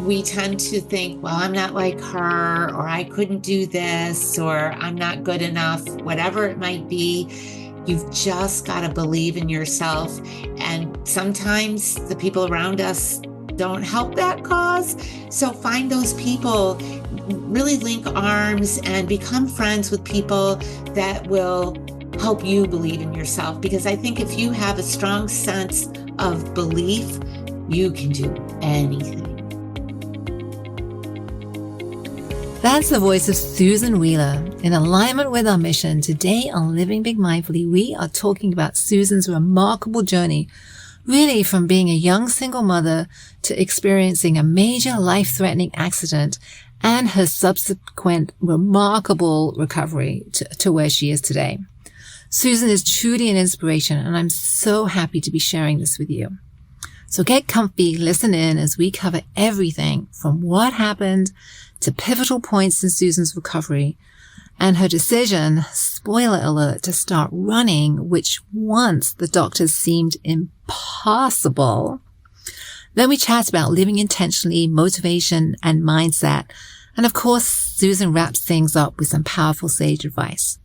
we tend to think, well, I'm not like her, or I couldn't do this, or I'm not good enough, whatever it might be. You've just got to believe in yourself. And sometimes the people around us don't help that cause. So find those people, really link arms and become friends with people that will help you believe in yourself. Because I think if you have a strong sense of belief, you can do anything. That's the voice of Susan Wheeler. In alignment with our mission, today on Living Big Mindfully, we are talking about Susan's remarkable journey, really from being a young single mother to experiencing a major life-threatening accident and her subsequent remarkable recovery to where she is today. Susan is truly an inspiration, and I'm so happy to be sharing this with you. So get comfy, listen in as we cover everything from what happened to pivotal points in Susan's recovery and her decision, spoiler alert, to start running, which once the doctors seemed impossible. Then we chat about living intentionally, motivation, and mindset. And of course, Susan wraps things up with some powerful sage advice.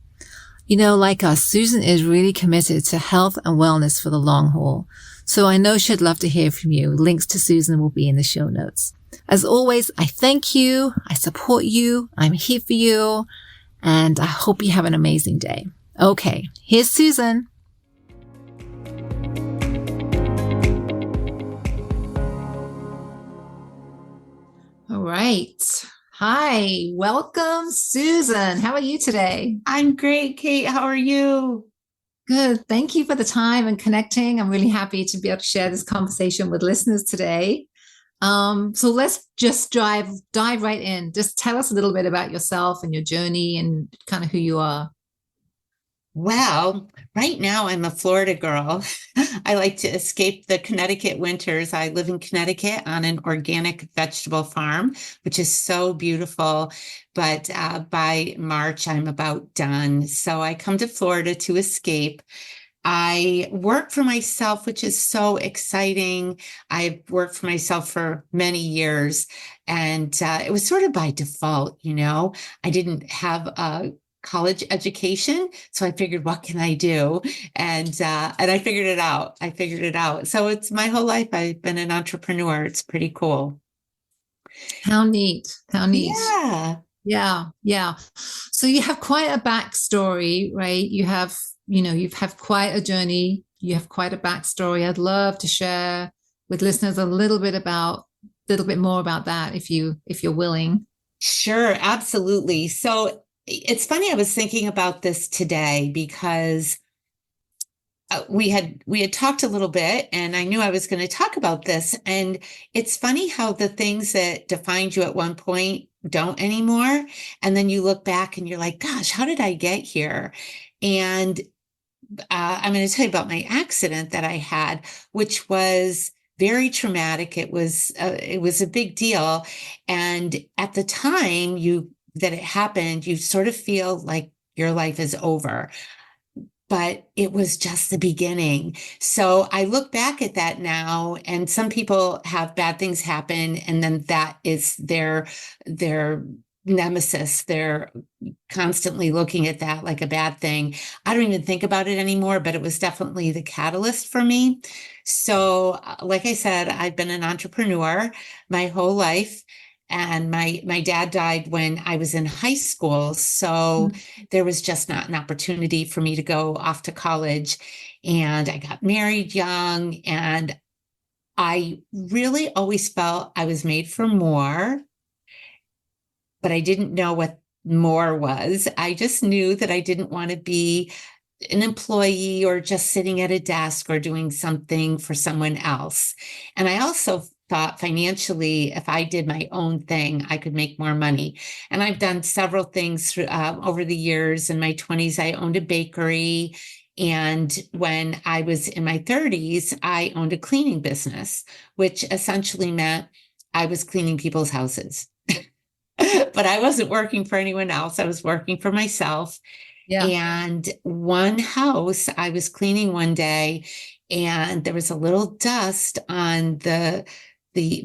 You know, like us, Susan is really committed to health and wellness for the long haul. So I know she'd love to hear from you. Links to Susan will be in the show notes. As always, I thank you. I support you. I'm here for you. And I hope you have an amazing day. Okay, here's Susan. All right. Hi, welcome, Susan. How are you today? I'm great, Kate. How are you? Good. Thank you for the time and connecting. I'm really happy to be able to share this conversation with listeners today. So let's just dive right in. Just tell us a little bit about yourself and your journey and kind of who you are. Well, right now I'm a Florida girl. I like to escape the Connecticut winters. I live in Connecticut on an organic vegetable farm, which is so beautiful. But by March, I'm about done. So I come to Florida to escape. I work for myself, which is so exciting. I've worked for myself for many years, and it was sort of by default, you know. I didn't have a college education, so I figured, what can I do? And I figured it out. I figured it out. So it's my whole life. I've been an entrepreneur. It's pretty cool. How neat. How neat. Yeah. Yeah. Yeah. So you have quite a backstory, right? You've had quite a journey. You have quite a backstory. I'd love to share with listeners a little bit more about that if you're willing. Sure, absolutely. So it's funny, I was thinking about this today because we had talked a little bit, and I knew I was going to talk about this. And it's funny how the things that defined you at one point don't anymore. And then you look back and you're like, gosh, how did I get here? And I'm going to tell you about my accident that I had, which was very traumatic. It was a big deal. And at the time that it happened, you sort of feel like your life is over. But it was just the beginning. So I look back at that now, and some people have bad things happen, and then that is their nemesis. They're constantly looking at that like a bad thing. I don't even think about it anymore, but it was definitely the catalyst for me. So, like I said, I've been an entrepreneur my whole life. And my dad died when I was in high school. So there was just not an opportunity for me to go off to college. And I got married young. And I really always felt I was made for more, but I didn't know what more was. I just knew that I didn't want to be an employee or just sitting at a desk or doing something for someone else. And I also thought financially, if I did my own thing, I could make more money. And I've done several things over the years. In my 20s, I owned a bakery. And when I was in my 30s, I owned a cleaning business, which essentially meant I was cleaning people's houses. But I wasn't working for anyone else. I was working for myself. Yeah. And one house I was cleaning one day, and there was a little dust on the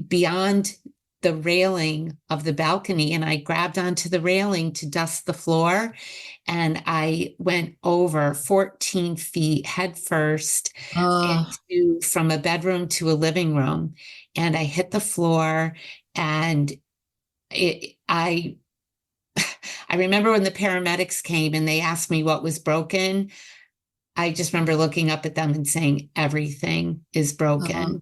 beyond the railing of the balcony and I grabbed onto the railing to dust the floor. And I went over 14 feet head first Oh, into from a bedroom to a living room. And I hit the floor and it, I remember when the paramedics came and they asked me what was broken. I just remember looking up at them and saying, everything is oh, broken.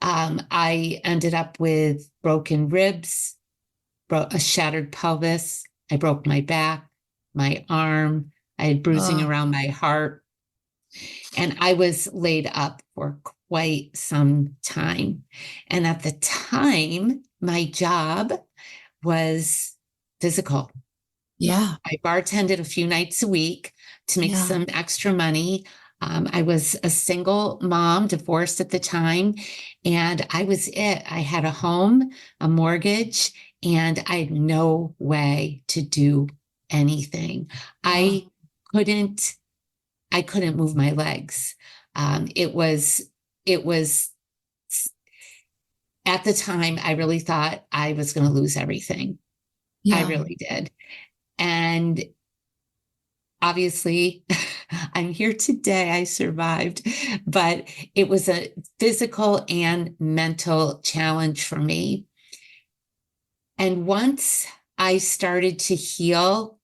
I ended up with broken ribs, a shattered pelvis. I broke my back, my arm. I had bruising oh, around my heart. And I was laid up for quite some time. And at the time, my job was physical. yeah, I bartended a few nights a week to make yeah. some extra money. I was a single mom, divorced at the time, and I was it. I had a home, a mortgage, and I had no way to do anything. Oh, I couldn't, I couldn't move my legs. It was at the time, I really thought I was going to lose everything. I yeah. really did. And obviously, I'm here today. I survived, but it was a physical and mental challenge for me. And once I started to heal,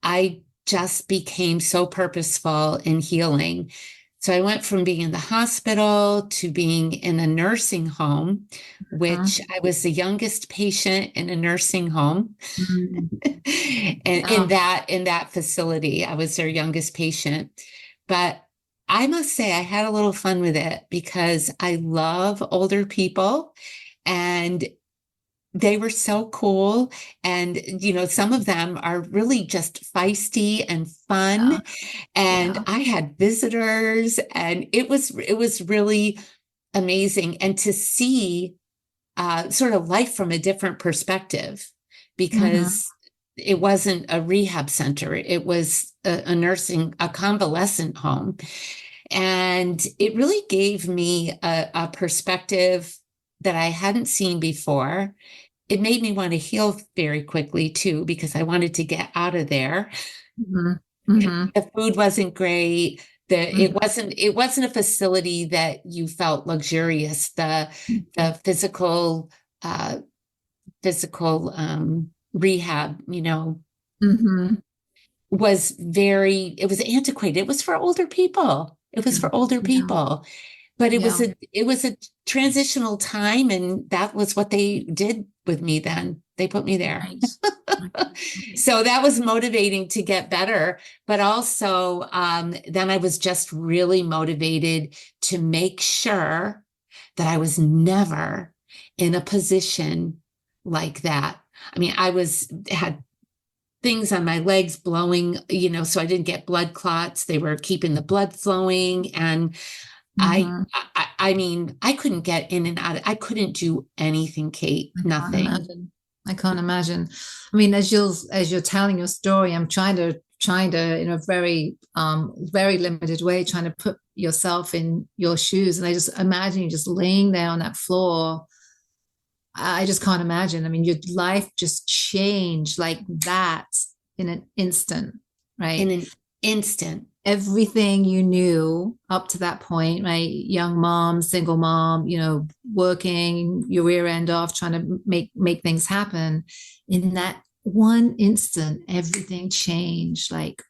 I just became so purposeful in healing. So I went from being in the hospital to being in a nursing home, which Mhm. I was the youngest patient in a nursing home. Mm, And yeah. in that facility, I was their youngest patient. But I must say I had a little fun with it because I love older people and they were so cool. And, some of them are really just feisty and fun. Yeah. And Yeah. I had visitors and it was really amazing. And to see sort of life from a different perspective Hmm. because it wasn't a rehab center. It was a nursing, a convalescent home. And it really gave me a perspective that I hadn't seen before. It made me want to heal very quickly too, because I wanted to get out of there. Hmm. Hmm. The food wasn't great. It Hmm. wasn't a facility that you felt luxurious. The uh, physical rehab, Hmm. it was antiquated. It was for older people. It was for older Yeah. people. But Yeah. it was a transitional time, and that was what they did with me then. They put me there. Right. Right. Right. So that was motivating to get better. But also, then I was just really motivated to make sure that I was never in a position like that. I mean, had things on my legs blowing, so I didn't get blood clots. They were keeping the blood flowing. And Hmm. I mean, I couldn't get in and out. I couldn't do anything, Kate, I can't nothing. imagine. I can't imagine. I mean, as you're telling your story, I'm trying to in a very limited way, trying to put yourself in your shoes. And I just imagine you just laying there on that floor. I just can't imagine. I mean, your life just changed like that in an instant, In right? an instant. Everything you knew up to that point, right? Young mom, single mom, working your rear end off, trying to make things happen. In that one instant, everything changed. Like,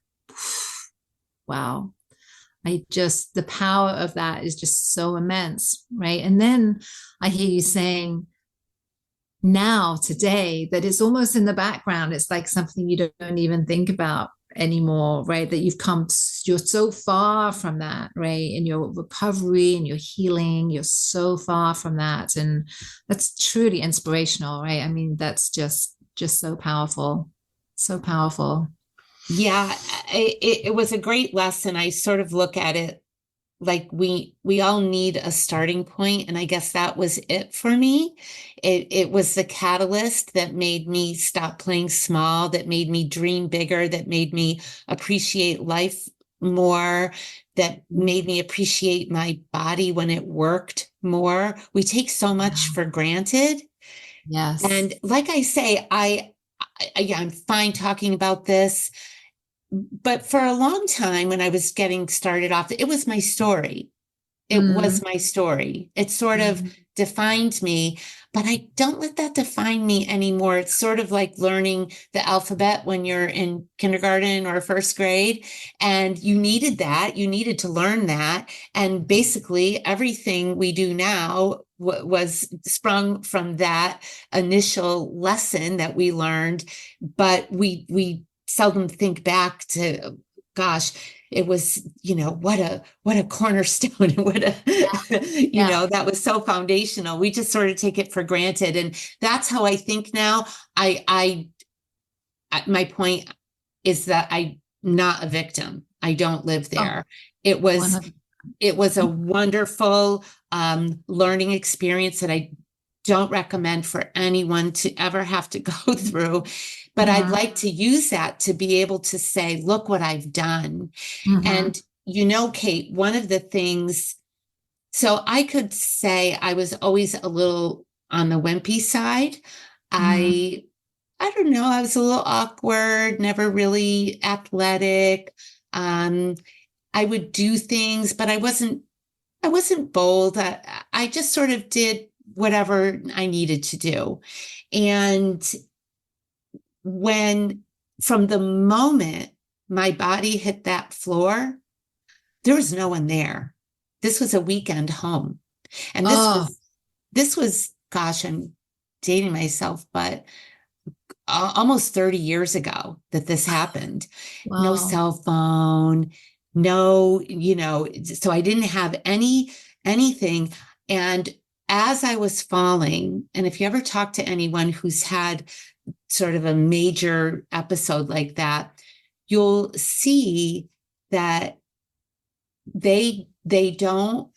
wow. The power of that is just so immense, right? And then I hear you saying, now today, that it's almost in the background. It's like something you don't even think about anymore, right? That you're so far from that, right? In your recovery and your healing, you're so far from that. And that's truly inspirational, right? I mean, that's just so powerful. So powerful. Yeah, it was a great lesson. I sort of look at it like we all need a starting point, and I guess that was it for me. It was the catalyst that made me stop playing small, that made me dream bigger, that made me appreciate life more, that made me appreciate my body when it worked more. We take so much for granted, Yes. And like I say, yeah, I'm fine talking about this, but for a long time when I was getting started off, it was my story. It was Mm, my story. It sort of mm, defined me, but I don't let that define me anymore. It's sort of like learning the alphabet when you're in kindergarten or first grade, and you needed that. You needed to learn that. And basically, everything we do now was sprung from that initial lesson that we learned, but we seldom think back to, gosh, it was, what a cornerstone, what a, yeah. that was so foundational. We just sort of take it for granted. And that's how I think now. My point is that I'm not a victim. I don't live Oh, there. It was, 100. it was a wonderful learning experience that I don't recommend for anyone to ever have to go through. But I'd Mm-hmm. like to use that to be able to say, look what I've done. Mm-hmm. And, Kate, one of the things, so I could say I was always a little on the wimpy side. Mm-hmm. I, I don't know, I was a little awkward, never really athletic. Um, I would do things, but I wasn't bold. I just sort of did whatever I needed to do. And when, from the moment my body hit that floor, there was no one there. This was a weekend home. And Oh, gosh, I'm dating myself, but almost 30 years ago that this happened. No wow. cell phone, no, so I didn't have anything. And as I was falling, and if you ever talk to anyone who's had sort of a major episode like that, you'll see that they don't,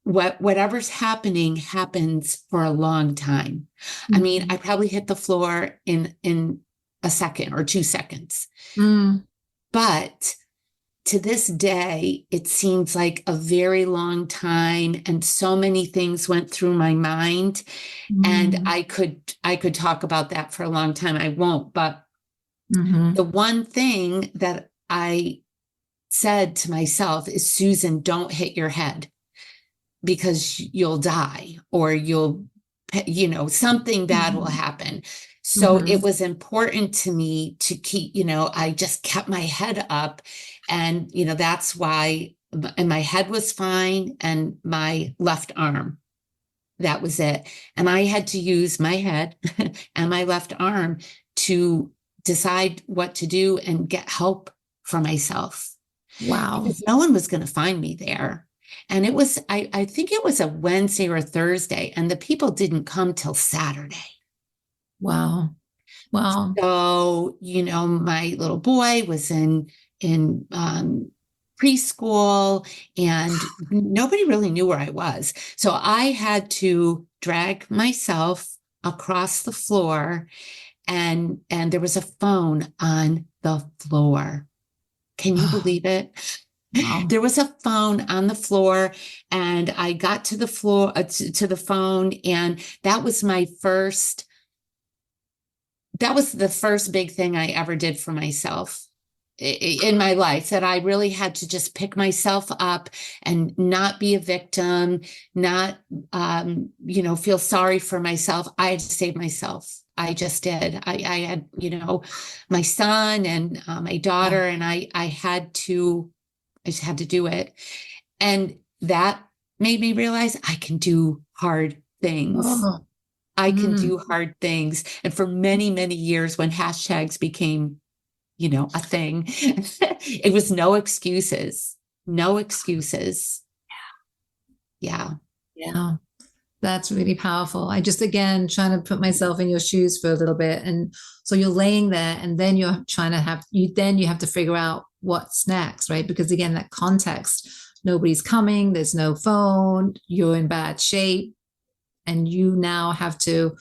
whatever's happening happens for a long time. I mean, Mm-hmm. I probably hit the floor in a second or 2 seconds. Mm, But to this day, it seems like a very long time, and so many things went through my mind. And mm, I could talk about that for a long time. I won't, but mm-hmm. the one thing that I said to myself is, Susan, don't hit your head, because you'll die, or something bad will Mm-hmm. happen. So Mm-hmm. it was important to me to keep, I just kept my head up. And, that's why, and my head was fine, and my left arm, that was it. And I had to use my head and my left arm to decide what to do and get help for myself, Wow. because no one was going to find me there. And I think it was a Wednesday or a Thursday, and the people didn't come till Saturday. Wow. Wow. So, my little boy was in preschool, and nobody really knew where I was. So I had to drag myself across the floor, and there was a phone on the floor. Can you Oh, believe it? wow. There was a phone on the floor, and I got to the floor, to the phone, and that was the first big thing I ever did for myself in my life, that I really had to just pick myself up and not be a victim, not, feel sorry for myself. I had to save myself. I just did. I had, my son and my Yeah. daughter, and I just had to do it. And that made me realize I can do hard things. Oh. I can Mm. do hard things. And for many, many years, when hashtags became, a thing, it was no excuses, no excuses. Yeah. Yeah. That's really powerful. I just, again, trying to put myself in your shoes for a little bit. And so you're laying there, and then you're trying to you have to figure out what's next, right? Because again, that context, nobody's coming, there's no phone, you're in bad shape, and you now have to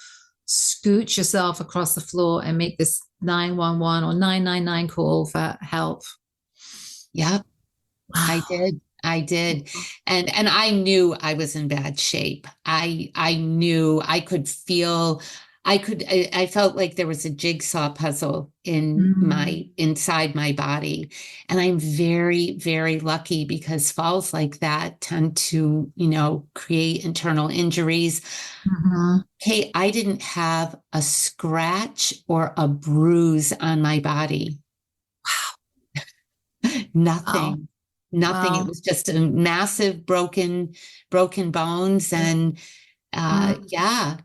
scooch yourself across the floor and make this 911 or 999 call for help. Yep. I Wow. did. I did. And I knew I was in bad shape. I knew I could feel I felt like there was a jigsaw puzzle in Mm, my inside my body. And I'm very, very lucky because falls like that tend to, create internal injuries. mhm. Hey, I didn't have a scratch or a bruise on my body. Wow. Nothing. Nothing. It Wow. was just a massive broken bones and Mm, yeah.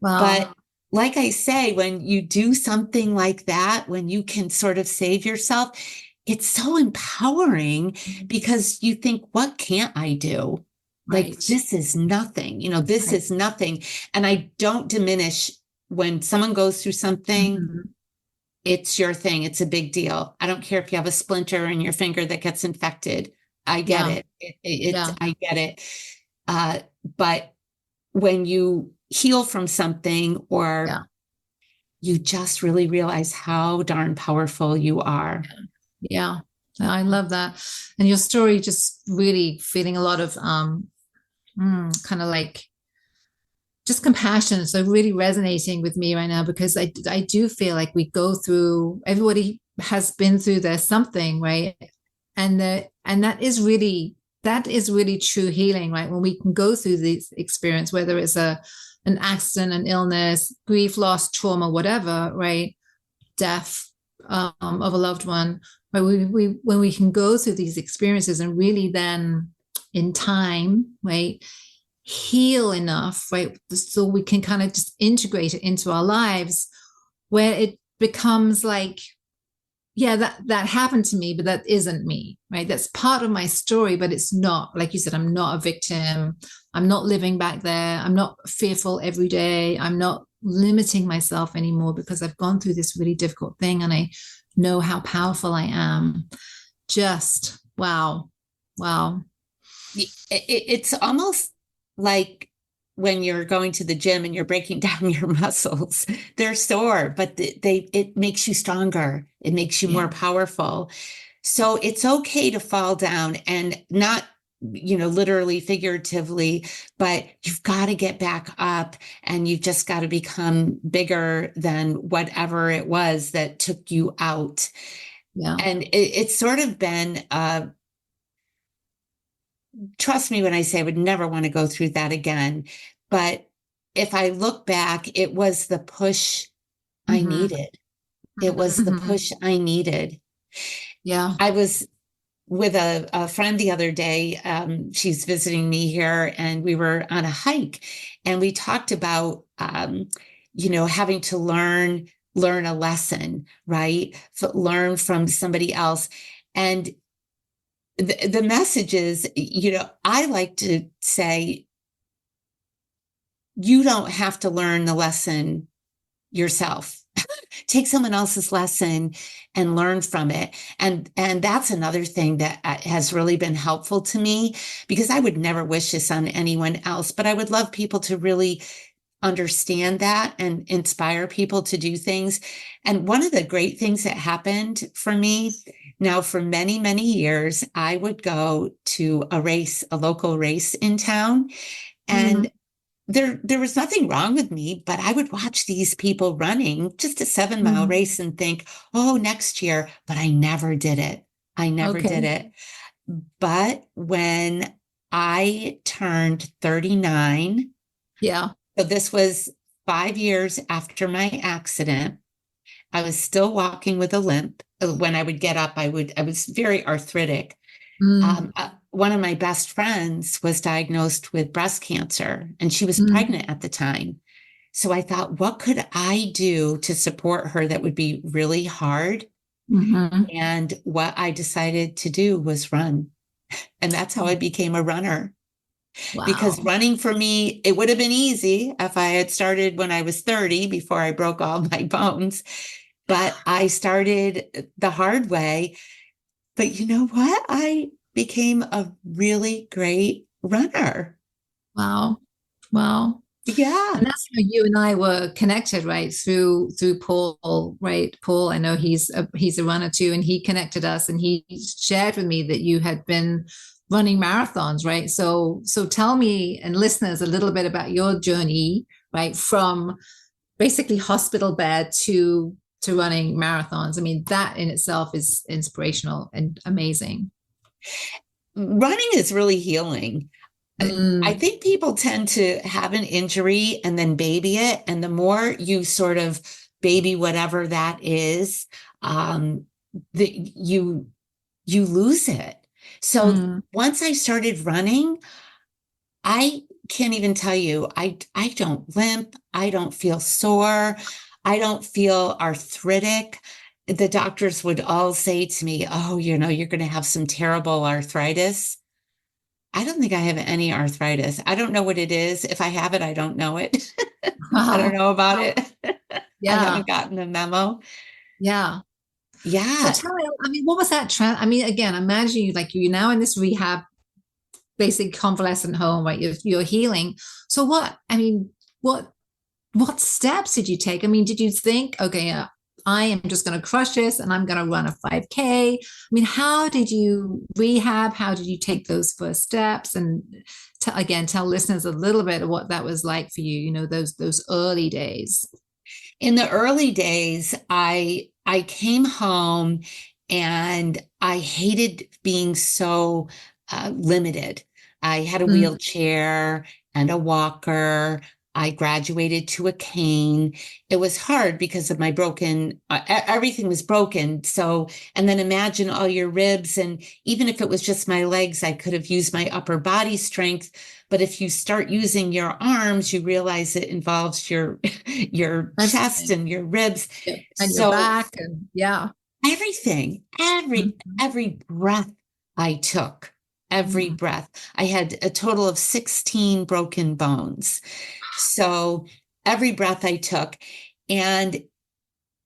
wow. But like I say, when you do something like that, when you can sort of save yourself, it's so empowering because you think, what can't I do? Like, Right. this is nothing, this Right. is nothing. And I don't diminish when someone goes through something, Mhm. it's your thing. It's a big deal. I don't care if you have a splinter in your finger that gets infected. I get Yeah. it. Yeah. I get it. Uh, but when you heal from something or Yeah. you just really realize how darn powerful you are. Yeah. I love that. And your story just really feeling a lot of kind of like just compassion. So really resonating with me right now because I do feel like we go through, everybody has been through there's something, right? And that is really true healing, right? When we can go through this experience, whether it's an accident, an illness, grief, loss, trauma, whatever, right? Death of a loved one, right? We when we can go through these experiences and really then in time, right, heal enough, right, so we can kind of just integrate it into our lives, where it becomes like, yeah, that happened to me, but that isn't me, right? That's part of my story, but it's not. Like you said, I'm not a victim. I'm not living back there. I'm not fearful every day. I'm not limiting myself anymore because I've gone through this really difficult thing and I know how powerful I am. Just wow. Wow. It's almost like when you're going to the gym and you're breaking down your muscles. They're sore, but it makes you stronger. It makes you more Yeah. powerful. So it's okay to fall down and not, literally, figuratively, but you've got to get back up and you've just got to become bigger than whatever it was that took you out. Yeah. And it's sort of been, trust me when I say I would never want to go through that again. But if I look back, it was the push I Mm-hmm. needed. It was the Mm-hmm. push I needed. Yeah. I was with a friend the other day. She's visiting me here, and we were on a hike, and we talked about, having to learn a lesson, right? Learn from somebody else, and the message is, I like to say, you don't have to learn the lesson yourself. Take someone else's lesson and learn from it. And that's another thing that has really been helpful to me because I would never wish this on anyone else, but I would love people to really understand that and inspire people to do things. And one of the great things that happened for me now, for many, many years, I would go to a local race in town, Mm-hmm. and there was nothing wrong with me, but I would watch these people running just a 7 mile Mm-hmm. race and think, oh, next year, but I never did it. I never did Okay. it. But when I turned 39, Yeah. so this was 5 years after my accident, I was still walking with a limp. When I would get up, I was very arthritic. Mm. One of my best friends was diagnosed with breast cancer and she was Mm. pregnant at the time. So I thought, what could I do to support her that would be really hard? Mm-hmm. And what I decided to do was run. And that's how I became a runner. Because Wow. running for me, it would have been easy if I had started when I was 30 before I broke all my bones. But I started the hard way. But you know what? I became a really great runner. Wow. Wow. Yeah. And that's how you and I were connected, right? Through Paul, right? Paul, I know he's a runner too, and he connected us, and he shared with me that you had been running marathons, right? So tell me and listeners a little bit about your journey, right, from basically hospital bed to running marathons. I mean, that in itself is inspirational and amazing. Running is really healing. I Mm, think people tend to have an injury and then baby it. And the more you sort of baby whatever that is, um, you lose it. So mm, once I started running, I can't even tell you, I don't limp, I don't feel sore, I don't feel arthritic. The doctors would all say to me, "Oh, you're going to have some terrible arthritis." I don't think I have any arthritis. I don't know what it is. If I have it, I don't know it. I don't wow. know about Wow. it. I Yeah. haven't gotten the memo. Yeah. So Yeah. tell me, I mean, what was that I mean, again, imagine you like you're now in this rehab, basic convalescent home, right? You're healing. So what, I mean, what steps did you take? I mean, did you think, okay, I am just going to crush this and I'm going to run a 5K? I mean, how did you rehab? How did you take those first steps? And again, tell listeners a little bit of what that was like for you, those early days. In the early days, I came home and I hated being so limited. I had a Mm, wheelchair and a walker. I graduated to a cane. It was hard because of my everything was broken. So, and then imagine all your ribs. And even if it was just my legs, I could have used my upper body strength. But if you start using your arms, you realize it involves your chest everything. and your ribs. Yeah. And your So back and yeah. everything, Mhm. every breath I took, every Mm. breath, I had a total of 16 broken bones. So every breath I took, and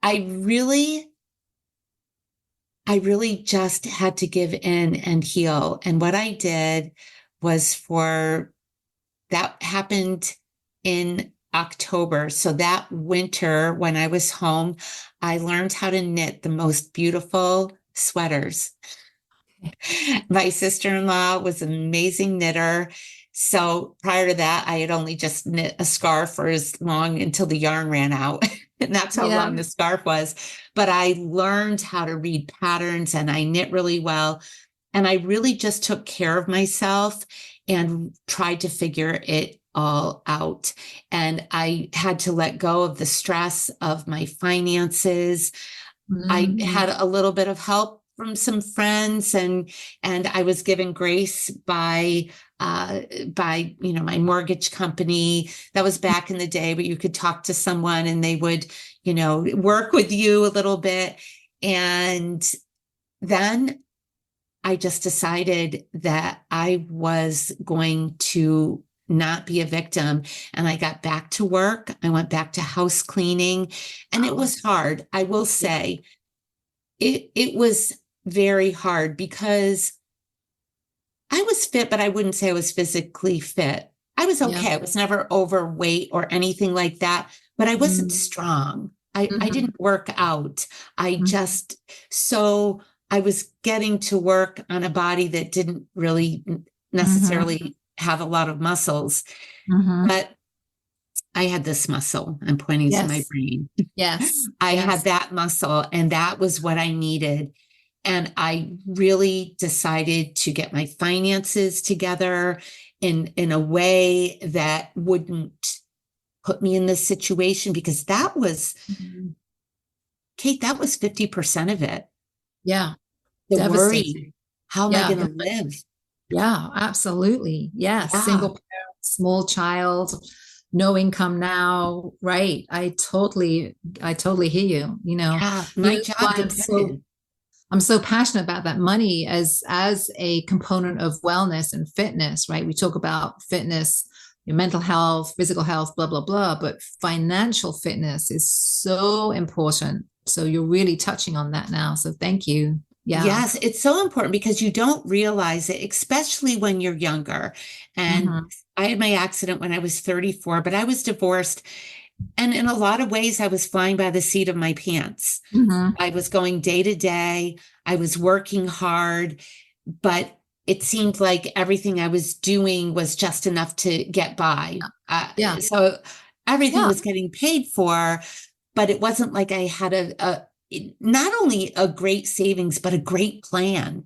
I really, I really just had to give in and heal. And what I did was that happened in October. So that winter, when I was home, I learned how to knit the most beautiful sweaters. My sister-in-law was an amazing knitter. So prior to that, I had only just knit a scarf for as long until the yarn ran out. And that's how Yeah. long the scarf was. But I learned how to read patterns and I knit really well. And I really just took care of myself and tried to figure it all out. And I had to let go of the stress of my finances. I Mm. had a little bit of help from some friends and I was given grace by my mortgage company. That was back in the day where you could talk to someone and they would, work with you a little bit. And then I just decided that I was going to not be a victim. And I got back to work. I went back to house cleaning, and it Wow. was hard. I will Yeah. say it was very hard because I was fit, but I wouldn't say I was physically fit. I was Yeah. okay. I was never overweight or anything like that, but I wasn't Mm. strong. I Mhm. didn't work out. I Mhm. just, so I was getting to work on a body that didn't really Mhm. necessarily have a lot of muscles, Mhm. but I had this muscle. I'm pointing to my Yes. brain. Yes. I had Yes. that muscle, and that was what I needed. And I really decided to get my finances together in a way that wouldn't put me in this situation because that was, Mhm. Kate, that was 50% of it. Yeah. The worry. Devastating. How am I Yeah. going to live? Yeah. Absolutely. Yes. Yeah. Single parent, small child, no income now. Right. I totally hear you. Yeah. My That's job why I'm so passionate about that money as a component of wellness and fitness, right? We talk about fitness, your mental health, physical health, blah, blah, blah, but financial fitness is so important. So you're really touching on that now. So thank you. Yeah. Yes, it's so important because you don't realize it, especially when you're younger. And Mm-hmm. I had my accident when I was 34, but I was divorced. And in a lot of ways, I was flying by the seat of my pants. Mm-hmm. I was going day to day. I was working hard, but it seemed like everything I was doing was just enough to get by. Yeah. So everything Yeah. was getting paid for, but it wasn't like I had not only a great savings, but a great plan.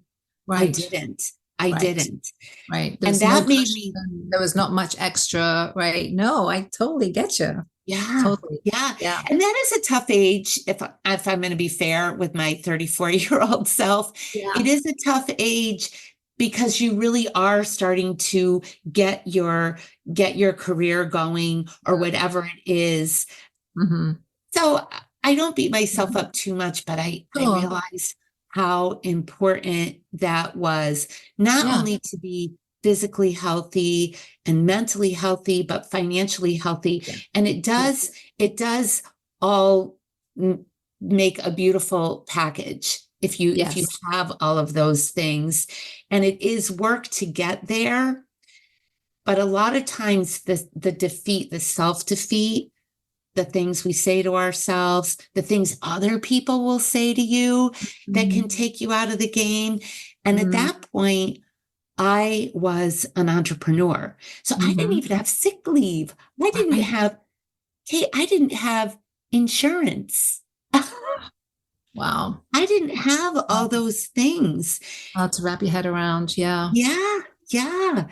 I Right. didn't. I Right. didn't. Right. There And was no that made me, cushion. There was not much extra. Right. No, I totally get you. yeah, Totally. yeah. Yeah. And that is a tough age. If I'm going to be fair with my 34-year-old self, it Yeah. is a tough age because you really are starting to get your get your career going or whatever it is. Mm-hmm. So I don't beat myself Mm-hmm. up too much, but I Sure. realized how important that was, not Yeah. only to be physically healthy and mentally healthy, but financially healthy. Yeah. And Yeah. it does all make a beautiful package if you Yes. have all of those things. And it is work to get there, but a lot of times the defeat, the self-defeat, the things we say to ourselves, the things other people will say to you that Mm-hmm. can take you out of the game. And at Mm-hmm. that point, I was an entrepreneur. So I didn't Mm-hmm. even have sick leave. Right. I didn't have insurance. Wow. I didn't have all Wow. those things. Hard to wrap your head around. Yeah. Yeah, yeah.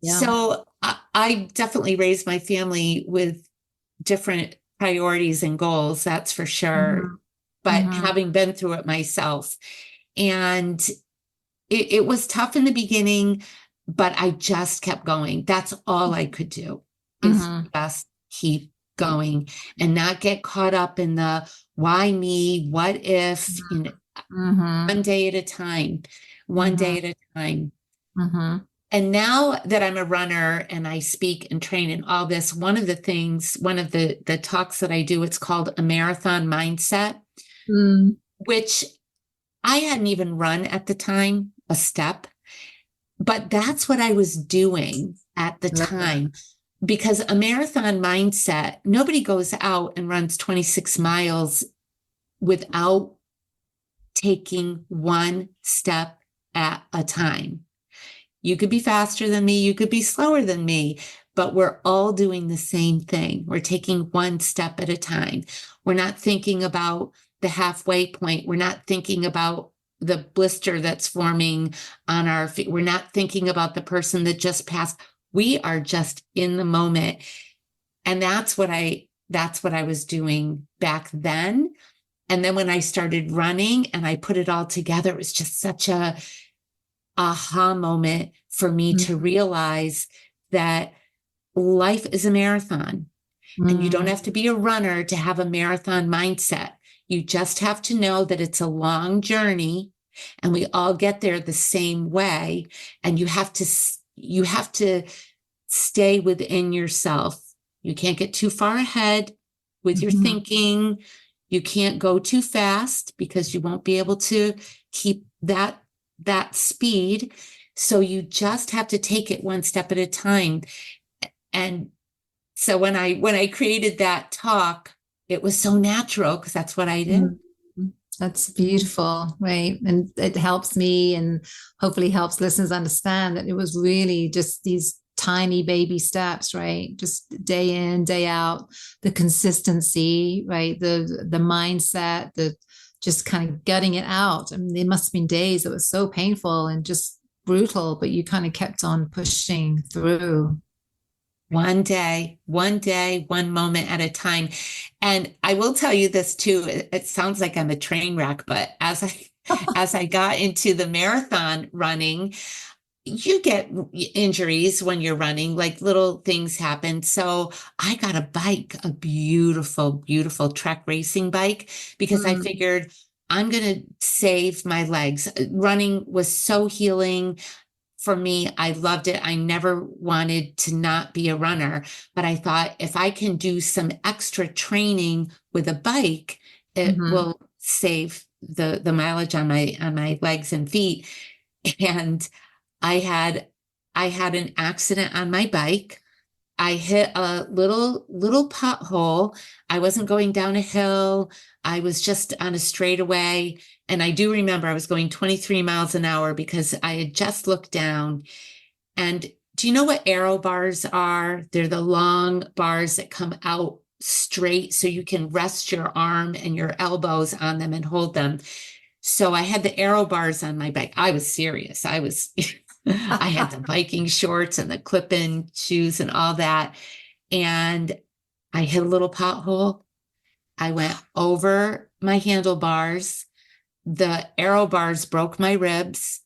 Yeah. So I definitely raised my family with different priorities and goals, that's for sure. Mm-hmm. But Mm-hmm. having been through it myself, and it was tough in the beginning, but I just kept going. That's all I could do is Mm-hmm. just keep going and not get caught up in the why me, what if, Mm-hmm. one day at a time, one Mm-hmm. day at a time. Mm-hmm. And now that I'm a runner and I speak and train and all this, one of the talks that I do, it's called a marathon mindset, Mm-hmm. which I hadn't even run at the time, a step, but that's what I was doing at the Love that. time. Because a marathon mindset, nobody goes out and runs 26 miles without taking one step at a time. You could be faster than me, you could be slower than me, but we're all doing the same thing. We're taking one step at a time. We're not thinking about the halfway point. We're not thinking about the blister that's forming on our feet. We're not thinking about the person that just passed. We are just in the moment. And that's what I was doing back then. And then when I started running and I put it all together, it was just such a aha moment for me to realize that life is a marathon and you don't Mm-hmm. have to be a runner to have a marathon mindset. You just have to know that it's a long journey and we all get there the same way. And you have to stay within yourself. You can't get too far ahead with your Mm-hmm. thinking. You can't go too fast because you won't be able to keep that speed. So you just have to take it one step at a time. And so when I created that talk, it was so natural because that's what I did. Mm-hmm. That's beautiful, right? And it helps me and hopefully helps listeners understand that it was really just these tiny baby steps, right? Just day in, day out, the consistency, right? The mindset, the just kind of gutting it out. I mean, there must have been days that were so painful and just brutal, but you kind of kept on pushing through. One day, one moment at a time. And I will tell you this too. It sounds like I'm a train wreck, but as I got into the marathon running, you get injuries when you're running, like little things happen. So I got a bike, a beautiful, beautiful trek racing bike, because I Mm, figured I'm going to save my legs. Running was so healing for me. I loved it. I never wanted to not be a runner, but I thought if I can do some extra training with a bike, it mhm, will save the mileage on my legs and feet. And I had I had an accident on my bike. I hit a little pothole. I wasn't going down a hill. I was just on a straightaway. And I do remember I was going 23 miles an hour because I had just looked down. And do you know what arrow bars are? They're the long bars that come out straight so you can rest your arm and your elbows on them and hold them. So I had the arrow bars on my bike. I was serious. I had the biking shorts and the clip-in shoes and all that. And I hit a little pothole. I went over my handlebars. The arrow bars broke my ribs.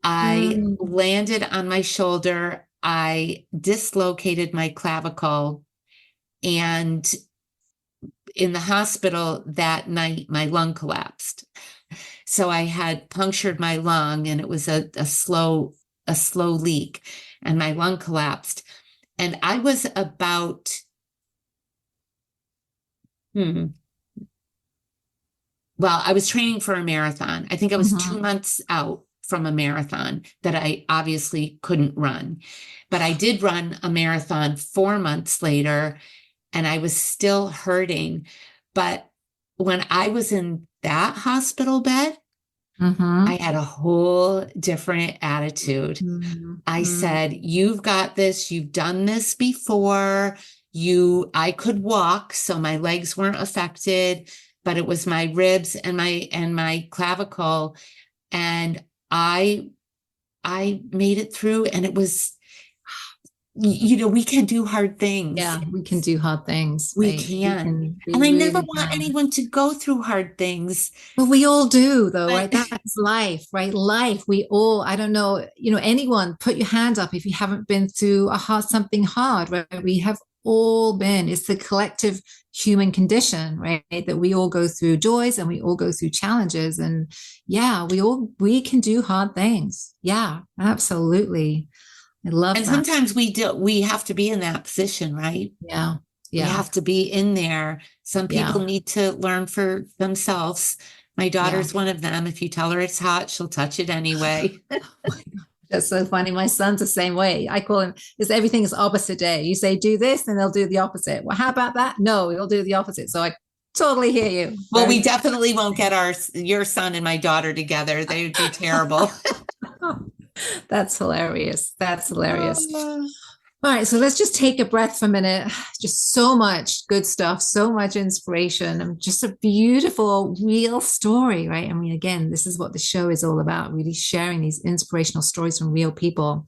I Mm, landed on my shoulder. I dislocated my clavicle. And in the hospital that night, my lung collapsed. So I had punctured my lung and it was a slow leak and my lung collapsed. And I was about, hmm, well, I was training for a marathon. I think I was mhm, 2 months out from a marathon that I obviously couldn't run. But I did run a marathon 4 months later and I was still hurting. But when I was in that hospital bed, I mhm, had a whole different attitude. mhm, I mhm. said, "You've got this. You've done this before. I could walk, so my legs weren't affected, but it was my ribs and my clavicle. And I, I made it through and it was, we can do hard things. Yeah, we can do hard things, We right? can. We And I never really want can. anyone to go through hard things, But we all do, though, but right? That's life, right? Life. We all, I don't know, anyone, put your hand up if you haven't been through something hard, right? We have all been. It's the collective human condition, right? That we all go through joys and we all go through challenges. And yeah, we can do hard things. Yeah, absolutely. I love and that. sometimes we have to be in that position, right? Yeah, We yeah, have to be in there. Some people yeah, need to learn for themselves. My yeah. daughter's one of them. If you tell her it's hot, she'll touch it anyway. That's so funny. My son's the same way. I call him, because everything is opposite day. You say, do this, and they'll do the opposite. Well, how about that? No, he'll do the opposite. So I totally hear you. Well, we Very, definitely won't get your son and my daughter together. They would be terrible. that's hilarious. That's hilarious. Oh. All right, so let's just take a breath for a minute. Just so much good stuff, so much inspiration, and just a beautiful, real story, right? I mean, again, this is what the show is all about, really sharing these inspirational stories from real people.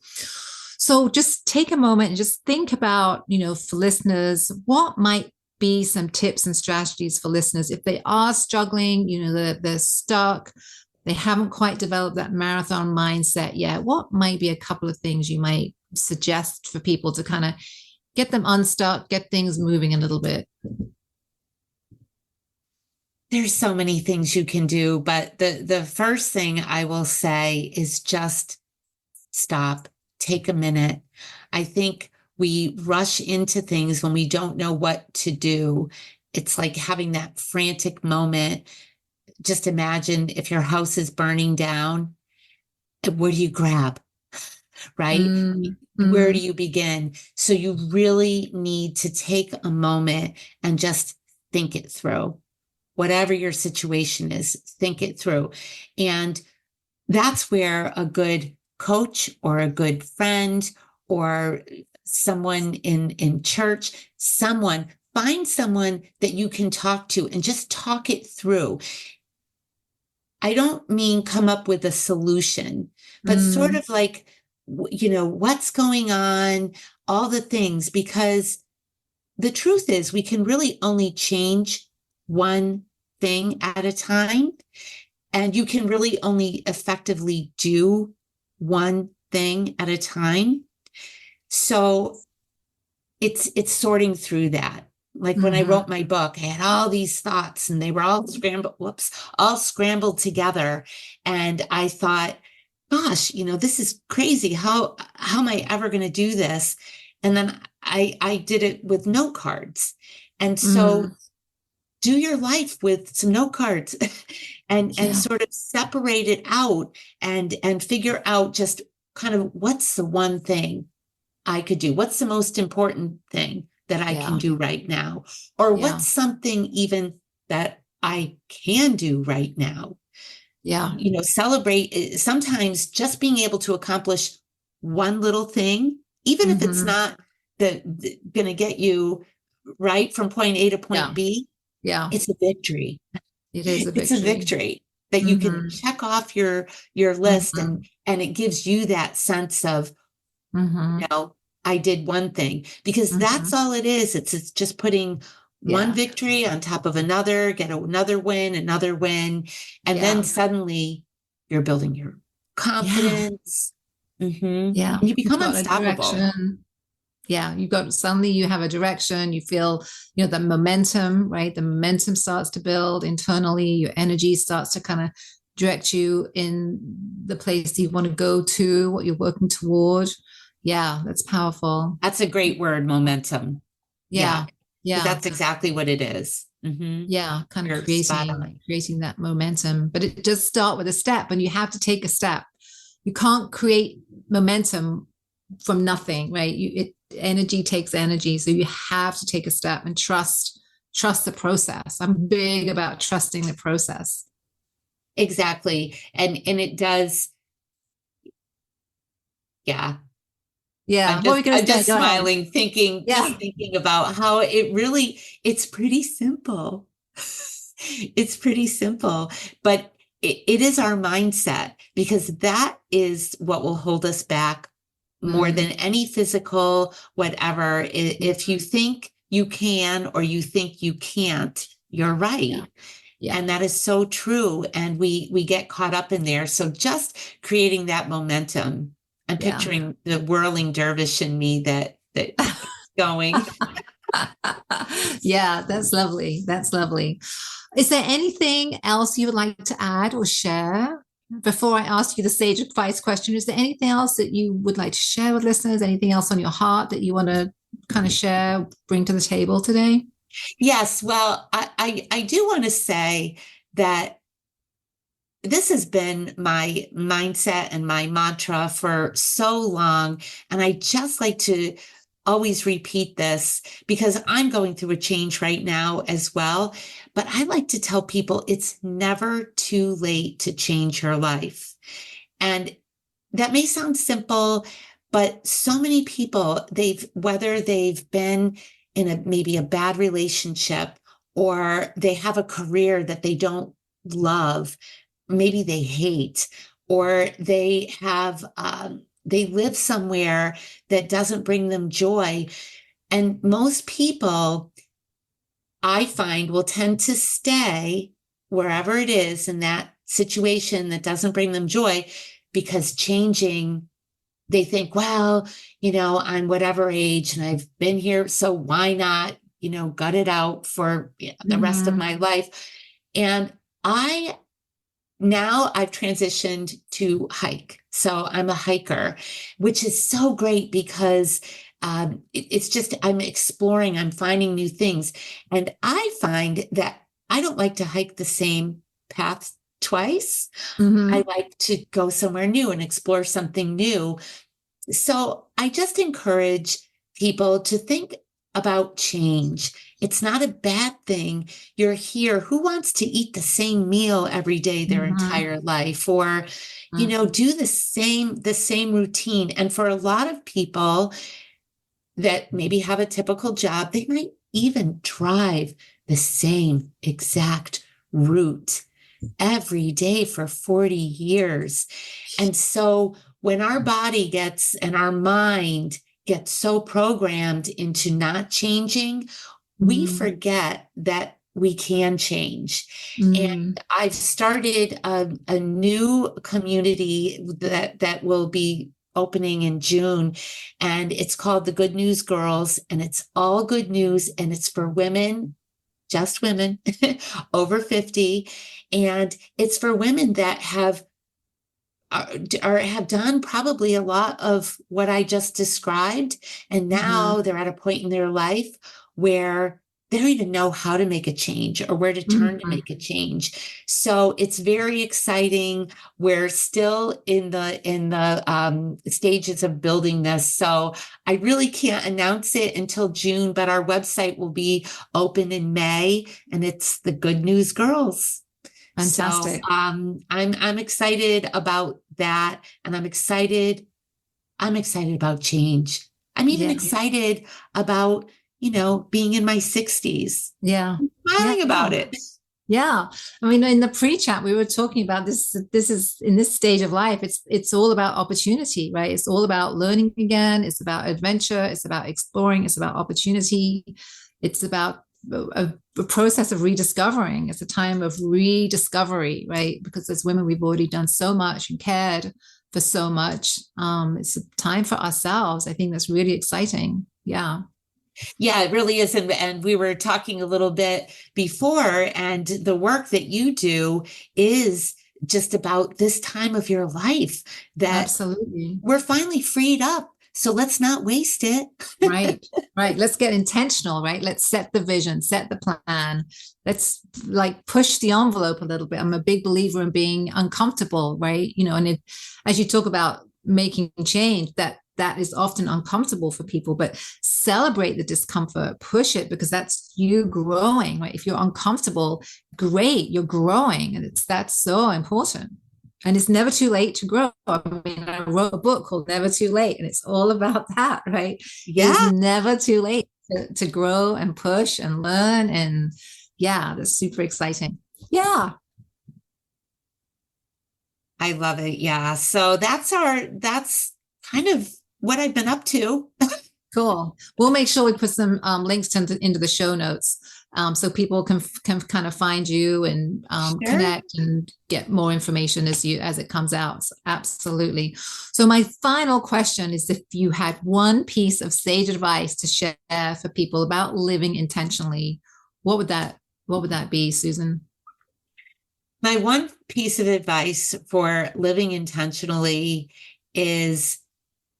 So just take a moment and just think about, for listeners, what might be some tips and strategies for listeners if they are struggling, they're stuck, they haven't quite developed that marathon mindset yet. What might be a couple of things you might suggest for people to kind of get them unstuck, get things moving a little bit? There's so many things you can do, but the first thing I will say is just stop, take a minute. I think we rush into things when we don't know what to do. It's like having that frantic moment. Just imagine if your house is burning down, what do you grab, right? Mm, Where do mm, you begin? So you really need to take a moment and just think it through. Whatever your situation is, think it through. And that's where a good coach or a good friend or someone in church, find someone that you can talk to and just talk it through. I don't mean come up with a solution, but sort mm, of like, what's going on, all the things, because the truth is we can really only change one thing at a time. And you can really only effectively do one thing at a time. So it's sorting through that. Like when I mhm, wrote my book, I had all these thoughts and they were all scrambled together. And I thought, gosh, this is crazy. How am I ever going to do this? And then I did it with note cards. And so mm. do your life with some note cards and Yeah. sort of separate it out and figure out just kind of what's the one thing I could do? What's the most important thing that I can Yeah. do right now? Or Yeah. what's something even that I can do right now? Yeah. Celebrate sometimes just being able to accomplish one little thing, even if it's Mm-hmm. not going to get you right from point A to point Yeah. B, Yeah. it's a victory. It is a It's a victory. victory that you can Mm-hmm. check off your list, Mm-hmm. and it gives you that sense of, Mm-hmm. I did one thing, because Mm-hmm. that's all it is. It's just putting one Yeah. victory on top of another, get another win, and then Yeah. suddenly you're building your Yeah. confidence. Yeah. And you You've become got a unstoppable. direction. Yeah. You've got suddenly you have a direction. You feel, the momentum, right? The momentum starts to build internally. Your energy starts to kind of direct you in the place you want to go to, what you're working toward. Yeah. That's powerful. That's a great word, momentum. Yeah, Yeah. Yeah. that's exactly what it is. Yeah, kind of You're spot creating on. creating that momentum, but it does start with a step, and you have to take a step. You can't create momentum from nothing, right? Energy takes energy, so you have to take a step and trust the process. I'm big about trusting the process. Exactly. And it does, yeah. Yeah, I'm what are just we going I'm to say? just Go ahead. smiling, Yeah. thinking about how it's pretty simple. It's pretty simple, but it is our mindset, because that is what will hold us back more Mm, than any physical, whatever. If you think you can or you think you can't, you're yeah. right. Yeah. And that is so true. And we get caught up in there. So just creating that momentum. I'm Yeah. picturing the whirling dervish in me that going. Yeah, that's lovely. That's lovely. Is there anything else you would like to add or share before I ask you the sage advice question? Is there anything else that you would like to share with listeners? Anything else on your heart that you want to kind of share, bring to the table today? Yes, well, I do want to say that this has been my mindset and my mantra for so long. And I just like to always repeat this, because I'm going through a change right now as well. But I like to tell people it's never too late to change your life. And that may sound simple, but so many people, whether they've been in maybe a bad relationship, or they have a career that they don't love, maybe they hate, or they live somewhere that doesn't bring them joy. And most people, I find, will tend to stay wherever it is in that situation that doesn't bring them joy, because changing, they think, well, I'm whatever age and I've been here, so why not, gut it out for the rest of Mm-hmm. my life. And I now I've transitioned to hike. So I'm a hiker, which is so great, because it's just, I'm exploring, I'm finding new things. And I find that I don't like to hike the same path twice. I Mm-hmm. like to go somewhere new and explore something new. So I just encourage people to think about change. It's not a bad thing. You're here. Who wants to eat the same meal every day their Mm-hmm. entire life, or, do the same routine? And for a lot of people that maybe have a typical job, they might even drive the same exact route every day for 40 years. And so when our body gets and our mind gets so programmed into not changing, we Mm-hmm. forget that we can change. And Mm-hmm. I've started a new community that will be opening in June, and it's called the Good News Girls, and it's all good news, and it's for women, just women over 50. And it's for women that or have done probably a lot of what I just described. And Mm-hmm. now they're at a point in their life where they don't even know how to make a change or where to turn to Mhm. make a change. So it's very exciting. We're still in the stages of building this. So I really can't announce it until June, but our website will be open in May, and it's the Good News Girls. So Fantastic. I'm excited about that, and I'm excited about change. I'm even Yeah. excited about, being in my 60s. Yeah. I'm Yeah. smiling about it. Yeah. I mean, in the pre-chat, we were talking about this. This is in this stage of life, it's all about opportunity, right? It's all about learning again. It's about adventure. It's about exploring. It's about opportunity. It's about a process of rediscovering. It's a time of rediscovery, right? Because as women, we've already done so much and cared for so much. It's a time for ourselves. I think that's really exciting. Yeah. Yeah, it really is. And we were talking a little bit before, and the work that you do is just about this time of your life that Absolutely. we're finally freed up. So let's not waste it. Right, right. Let's get intentional, right? Let's set the vision, set the plan. Let's like push the envelope a little bit. I'm a big believer in being uncomfortable, right? And as you talk about making change, that is often uncomfortable for people, but celebrate the discomfort, push it because that's you growing, right? If you're uncomfortable, great, you're growing, and that's so important. And it's never too late to grow. I mean, I wrote a book called Never Too Late, and it's all about that, right? It is Yeah, never too late to grow and push and learn. And yeah, that's super exciting. Yeah, I love it. Yeah. So that's kind of what I've been up to. cool. We'll make sure we put some links into the show notes so people can kind of find you and Sure. connect and get more information as it comes out. So absolutely. So my final question is, if you had one piece of sage advice to share for people about living intentionally, what would that be, Susan? My one piece of advice for living intentionally is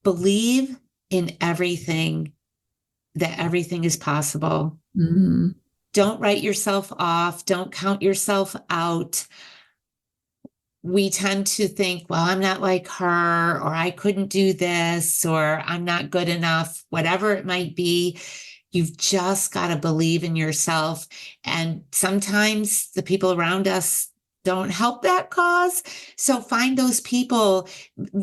believe in everything, that everything is possible. Mm-hmm. Don't write yourself off. Don't count yourself out. We tend to think, well, I'm not like her, or I couldn't do this, or I'm not good enough, whatever it might be. You've just got to believe in yourself. And sometimes the people around us don't help that cause. So find those people,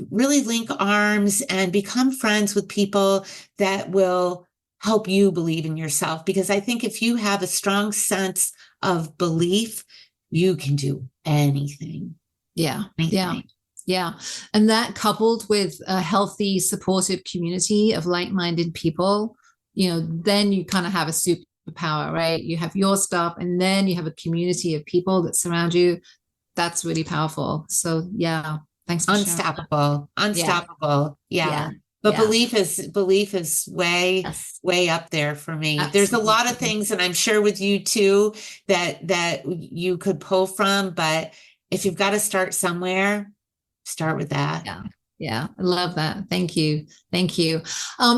really link arms and become friends with people that will help you believe in yourself. Because I think if you have a strong sense of belief, you can do anything. Yeah, yeah, Anything. yeah. And that coupled with a healthy, supportive community of like-minded people, then you kind of have a superpower, right? You have your stuff, and then you have a community of people that surround you. That's really powerful. So yeah, thanks for sharing that. Unstoppable, Yeah, unstoppable. Yeah. yeah, But yeah. belief is way, Yes, way up there for me. There's a lot of absolutely. things, and I'm sure with you too, that you could pull from, but if you've got to start somewhere, start with that. Yeah. Yeah, I love that. Thank you. Thank you.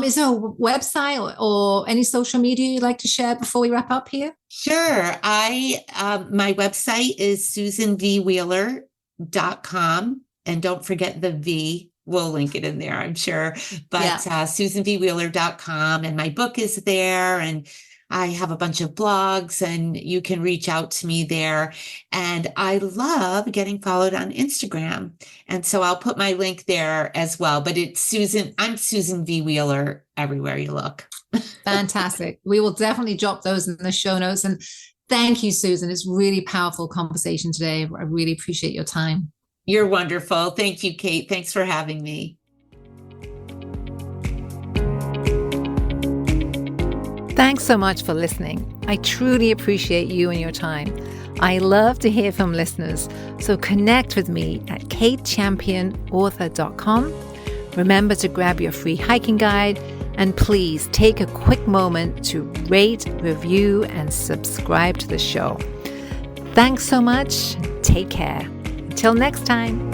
Is there a website or any social media you'd like to share before we wrap up here? Sure. My website is susanvwheeler.com. And don't forget the V. We'll link it in there, I'm sure. Yeah. But susanvwheeler.com. And my book is there. And I have a bunch of blogs, and you can reach out to me there. And I love getting followed on Instagram. And so I'll put my link there as well. But I'm Susan V. Wheeler everywhere you look. Fantastic. We will definitely drop those in the show notes. And thank you, Susan. It's really powerful conversation today. I really appreciate your time. You're wonderful. Thank you, Kate. Thanks for having me. Thanks so much for listening. I truly appreciate you and your time. I love to hear from listeners, so connect with me at katechampionauthor.com. Remember to grab your free hiking guide, and please take a quick moment to rate, review, and subscribe to the show. Thanks so much. Take care. Until next time.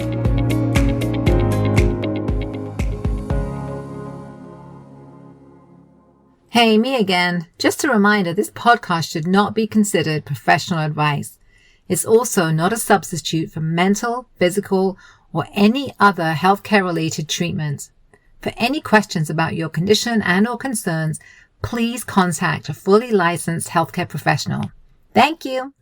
Hey, me again. Just a reminder, this podcast should not be considered professional advice. It's also not a substitute for mental, physical, or any other healthcare-related treatment. For any questions about your condition and or concerns, please contact a fully licensed healthcare professional. Thank you.